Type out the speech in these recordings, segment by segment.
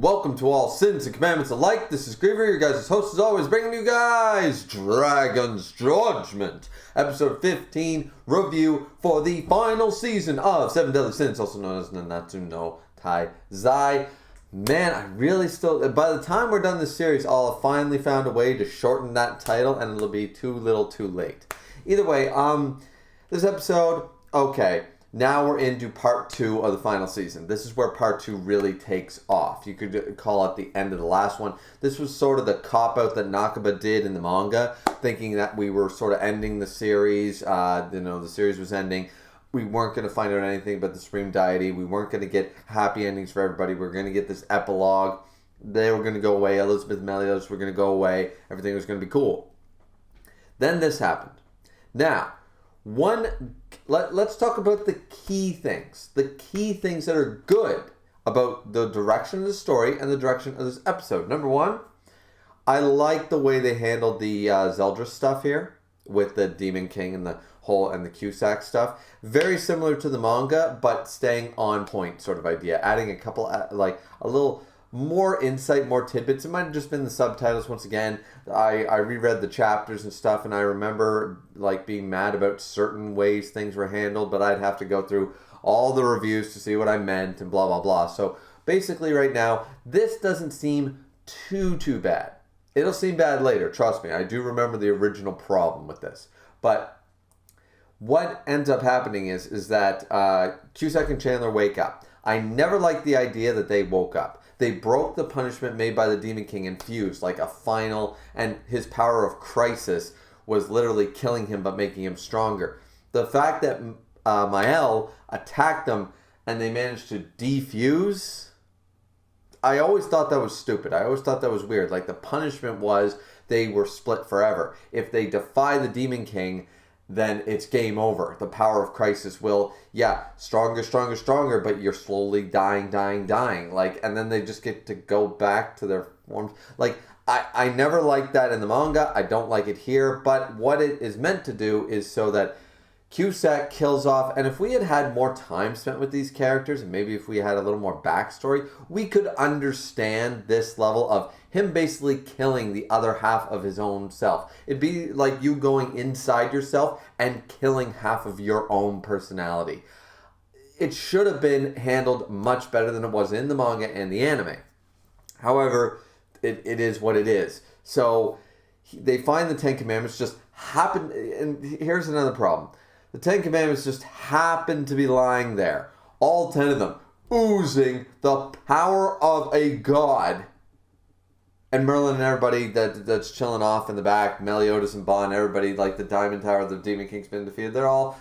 Welcome to all sins and commandments alike. This is Griever, your guys' host as always, bringing you guys Dragon's Judgement, episode 15, review for the final season of 7 Deadly Sins, also known as Nanatsu no Taizai. Man, I really still, by the time we're done this series, I'll have finally found a way to shorten that title and it'll be too little too late. Either way, this episode, okay. Now we're into part 2 of the final season. This is where part 2 really takes off. You could call it the end of the last one. This was sort of the cop-out that Nakaba did in the manga, thinking that we were sort of ending the series. The series was ending. We weren't going to find out anything but the Supreme Deity. We weren't going to get happy endings for everybody. We were going to get this epilogue. They were going to go away. Elizabeth and Meliodas were going to go away. Everything was going to be cool. Then this happened. Now, let's talk about the key things. The key things that are good about the direction of the story and the direction of this episode. Number one, I like the way they handled the Zeldris stuff here with the Demon King and the Cusack stuff. Very similar to the manga, but staying on point sort of idea. Adding a couple, a little more insight, more tidbits. It might have just been the subtitles once again. I reread the chapters and stuff, and I remember being mad about certain ways things were handled, but I'd have to go through all the reviews to see what I meant and blah blah blah. So basically right now, this doesn't seem too bad. It'll seem bad later, trust me. I do remember the original problem with this. But what ends up happening is that Cusack and Chandler wake up. I never liked the idea that they woke up. They broke the punishment made by the Demon King and fused like a final, and his power of crisis was literally killing him but making him stronger. The fact that Mael attacked them and they managed to defuse, I always thought that was stupid. I always thought that was weird. Like, the punishment was they were split forever. If they defy the Demon King, then it's game over. The power of crisis will, stronger, but you're slowly dying. And then they just get to go back to their forms. I never liked that in the manga. I don't like it here. But what it is meant to do is so that Cusack kills off, and if we had had more time spent with these characters, and maybe if we had a little more backstory, we could understand this level of him basically killing the other half of his own self. It'd be like you going inside yourself and killing half of your own personality. It should have been handled much better than it was in the manga and the anime. However, it is what it is. So they find the Ten Commandments just happen, and here's another problem. The Ten Commandments just happen to be lying there. All 10 of them, oozing the power of a god. And Merlin and everybody that's chilling off in the back, Meliodas and Bond, everybody, like the Diamond Tower, the Demon King's been defeated. They're all,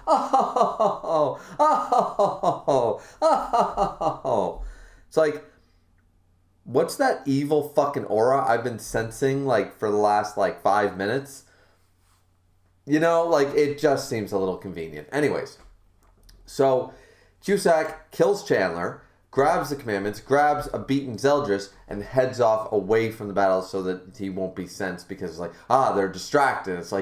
It's like, what's that evil fucking aura I've been sensing, for the last, 5 minutes? It just seems a little convenient. Anyways, so Cusack kills Chandler, grabs the commandments, grabs a beaten Zeldris, and heads off away from the battle so that he won't be sensed because they're distracted. It's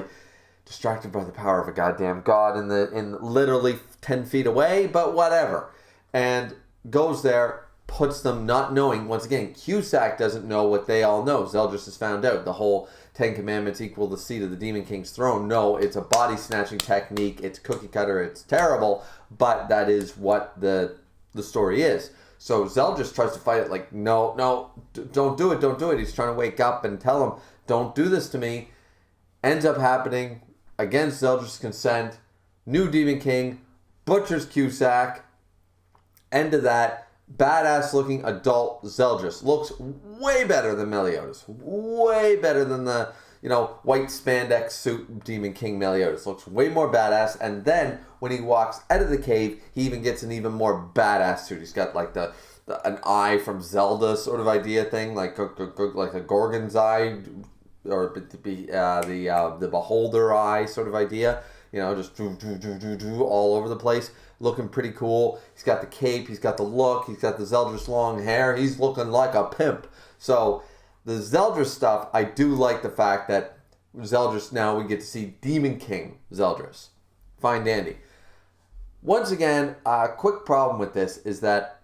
distracted by the power of a goddamn god in literally 10 feet away, but whatever. And goes there, puts them not knowing. Once again, Cusack doesn't know what they all know. Zeldris has found out. The whole Ten Commandments equal the seat of the Demon King's throne. No, it's a body snatching technique. It's cookie cutter. It's terrible. But that is what the story is. So Zeldris tries to fight it no, don't do it. He's trying to wake up and tell him, don't do this to me. Ends up happening against Zeldris' consent. New Demon King butchers Cusack. End of that. Badass looking adult Zeldris looks way better than Meliodas. Way better than the, white spandex suit Demon King Meliodas. Looks way more badass. And then when he walks out of the cave, he even gets an even more badass suit. He's got an eye from Zelda sort of idea thing, like a Gorgon's eye, or the Beholder eye sort of idea. Just all over the place. Looking pretty cool. He's got the cape, he's got the look, he's got the Zeldris long hair. He's looking like a pimp. So the Zeldris stuff, I do like the fact that Zeldris, now we get to see Demon King Zeldris. Fine dandy. Once again, a quick problem with this is that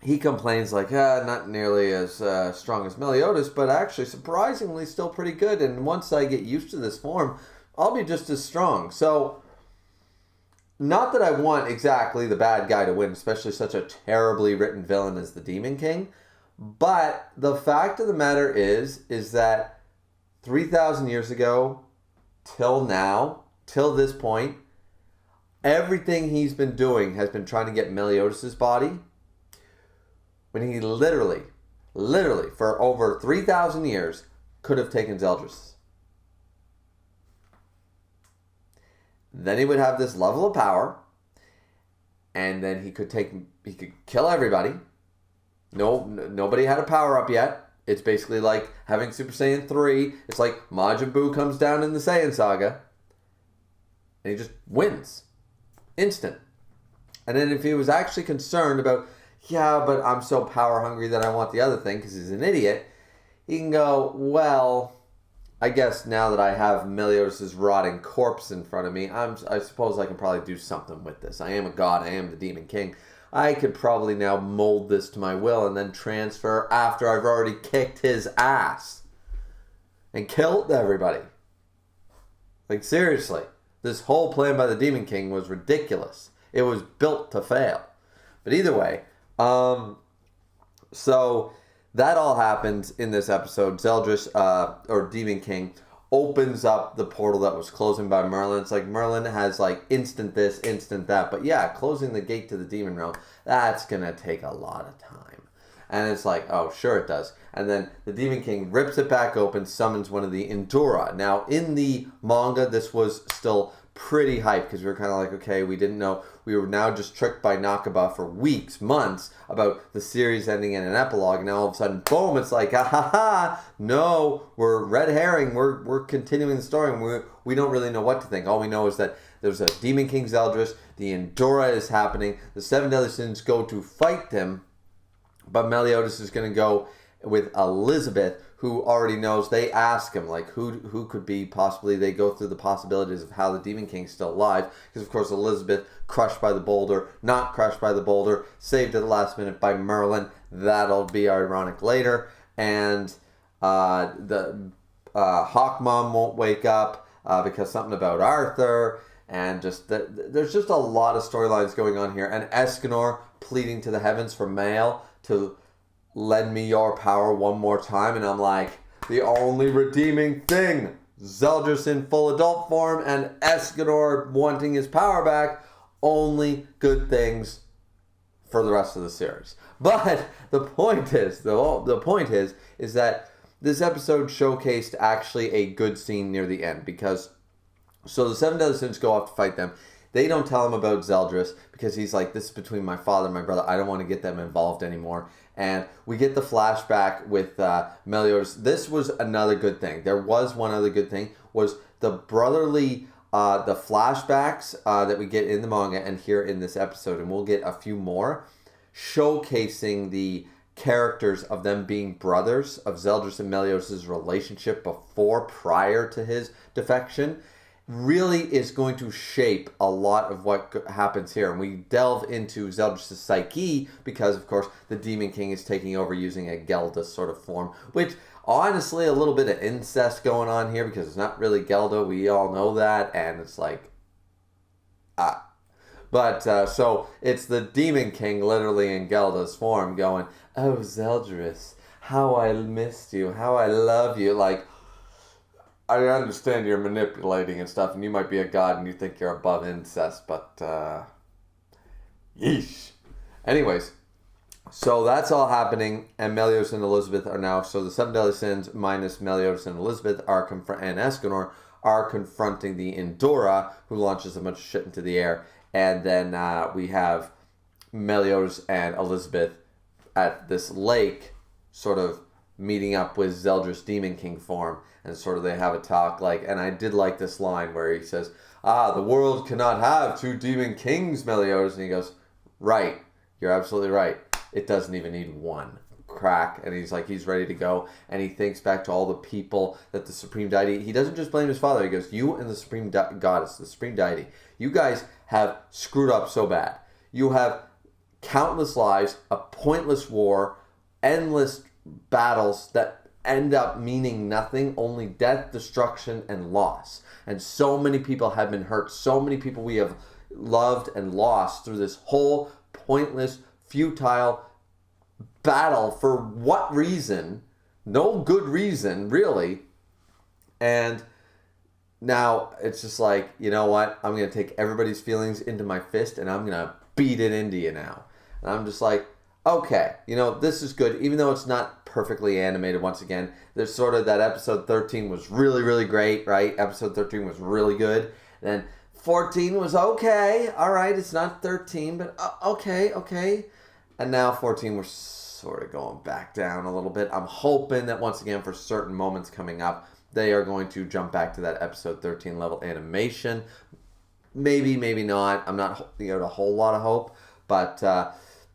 he complains like, not nearly as strong as Meliodas, but actually surprisingly still pretty good. And once I get used to this form, I'll be just as strong. So, not that I want exactly the bad guy to win, especially such a terribly written villain as the Demon King. But the fact of the matter is that 3,000 years ago, till now, till this point, everything he's been doing has been trying to get Meliodas' body, when he literally, for over 3,000 years, could have taken Zeldris. Then he would have this level of power, and then he could kill everybody. Nobody had a power up yet. It's basically like having Super Saiyan 3. It's like Majin Buu comes down in the Saiyan saga, and he just wins. Instant. And then if he was actually concerned about, yeah, but I'm so power hungry that I want the other thing because he's an idiot, he can go, well, I guess now that I have Meliodas' rotting corpse in front of me, I suppose I can probably do something with this. I am a god. I am the Demon King. I could probably now mold this to my will and then transfer after I've already kicked his ass and killed everybody. Like, seriously. This whole plan by the Demon King was ridiculous. It was built to fail. But either way, so that all happens in this episode. Zeldris, or Demon King, opens up the portal that was closing by Merlin. It's like Merlin has like instant this, instant that. But yeah, closing the gate to the demon realm, that's going to take a lot of time. And it's like, oh, sure it does. And then the Demon King rips it back open, summons one of the Endura. Now, in the manga, this was still pretty hype because we were kind of like, okay, we didn't know. We were now just tricked by Nakaba for weeks, months, about the series ending in an epilogue. Now, all of a sudden, boom, it's like, no, we're red herring. We're continuing the story, and we don't really know what to think. All we know is that there's a Demon King Zeldris. The Endura is happening. The Seven Deadly Sins go to fight him. But Meliodas is going to go with Elizabeth, who already knows. They ask him, like, who could be possibly. They go through the possibilities of how the Demon King's still alive. Because, of course, Elizabeth, crushed by the boulder, not crushed by the boulder, saved at the last minute by Merlin. That'll be ironic later. And the Hawk Mom won't wake up because something about Arthur. And just there's just a lot of storylines going on here. And Escanor pleading to the heavens for Mael to lend me your power one more time. And I'm like, the only redeeming thing, Zeldris in full adult form and Escanor wanting his power back, only good things for the rest of the series. But the point is that this episode showcased actually a good scene near the end, because so the Seven Deadly Sins go off to fight them. They don't tell him about Zeldris because he's like, this is between my father and my brother. I don't want to get them involved anymore. And we get the flashback with Meliodas. This was another good thing. There was one other good thing, was the brotherly, the flashbacks that we get in the manga and here in this episode, and we'll get a few more, showcasing the characters of them being brothers, of Zeldris and Meliodas' relationship prior to his defection, really is going to shape a lot of what happens here. And we delve into Zeldris' psyche because, of course, the Demon King is taking over using a Gelda sort of form, which, honestly, a little bit of incest going on here because it's not really Gelda. We all know that. And it's like, But, so, it's the Demon King literally in Gelda's form going, oh, Zeldris, how I missed you, how I love you. Like, I understand you're manipulating and stuff, and you might be a god and you think you're above incest, but, yeesh. Anyways, so that's all happening, and Meliodas and Elizabeth are now, so the Seven Deadly Sins minus Meliodas and Elizabeth and Escanor are confronting the Endura, who launches a bunch of shit into the air, and then we have Meliodas and Elizabeth at this lake, sort of meeting up with Zeldris Demon King form, and sort of they have a talk, like, and I did like this line where he says, the world cannot have two Demon Kings, Meliodas, and he goes, right, you're absolutely right, it doesn't even need one. Crack. And he's like, he's ready to go, and he thinks back to all the people that the Supreme Deity, he doesn't just blame his father, he goes, you and the Supreme Goddess, the Supreme Deity, you guys have screwed up so bad. You have countless lives, a pointless war, endless battles that end up meaning nothing, only death, destruction, and loss. And so many people have been hurt. So many people we have loved and lost through this whole pointless, futile battle. For what reason? No good reason, really. And now it's just like, you know what? I'm going to take everybody's feelings into my fist and I'm going to beat it into you now. And I'm just like, okay, this is good. Even though it's not perfectly animated, once again, there's sort of that episode 13 was really, really great, right? Episode 13 was really good. And then 14 was okay. All right, it's not 13, but okay. And now 14, we're sort of going back down a little bit. I'm hoping that once again, for certain moments coming up, they are going to jump back to that episode 13 level animation. Maybe not. I'm not holding out a whole lot of hope, but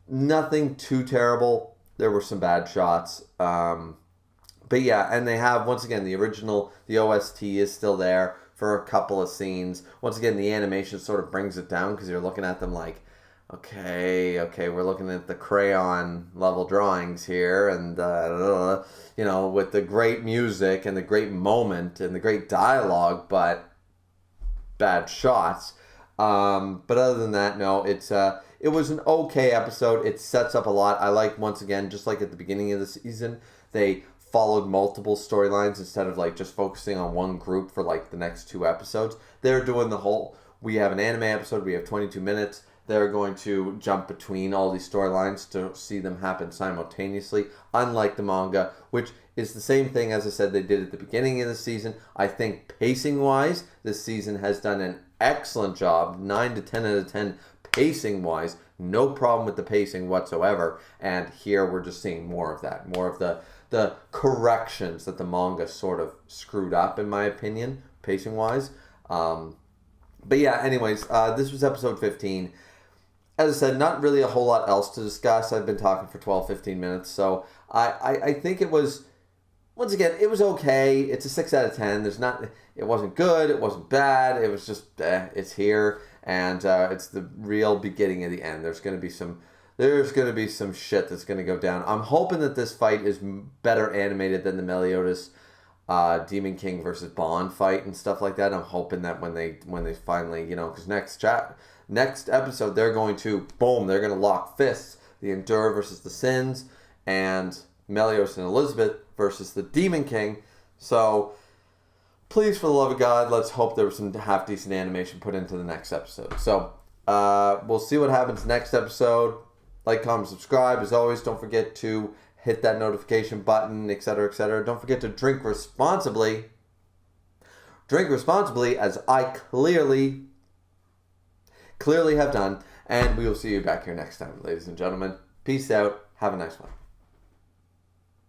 nothing too terrible. There were some bad shots. But yeah, and they have, once again, the OST is still there for a couple of scenes. Once again, the animation sort of brings it down because you're looking at them like, okay, we're looking at the crayon level drawings here, and with the great music and the great moment and the great dialogue, but bad shots. But other than that, no, it was an okay episode. It sets up a lot. I like, once again, just like at the beginning of the season, they followed multiple storylines instead of like just focusing on one group for like the next 2 episodes. They're doing the whole, we have an anime episode, we have 22 minutes. They're going to jump between all these storylines to see them happen simultaneously, unlike the manga, which is the same thing, as I said, they did at the beginning of the season. I think pacing-wise, this season has done an excellent job, 9 to 10 out of 10 pacing-wise. No problem with the pacing whatsoever. And here we're just seeing more of that, more of the corrections that the manga sort of screwed up, in my opinion, pacing-wise. But yeah, anyways, this was episode 15. As I said, not really a whole lot else to discuss. I've been talking for 12, 15 minutes. So I think it was, once again, it was okay. It's a 6 out of 10. It wasn't good. It wasn't bad. It was just, it's here. And it's the real beginning of the end. There's going to be some shit that's going to go down. I'm hoping that this fight is better animated than the Meliodas Demon King versus Bond fight and stuff like that. I'm hoping that when they finally, because next episode they're going to lock fists. The Endure versus the Sins, and Meliodas and Elizabeth versus the Demon King. So please, for the love of God, let's hope there was some half decent animation put into the next episode. So we'll see what happens next episode. Like, comment, subscribe. As always, don't forget to hit that notification button, etc., etc. Don't forget to drink responsibly. Drink responsibly, as I clearly have done. And we will see you back here next time, ladies and gentlemen. Peace out. Have a nice one.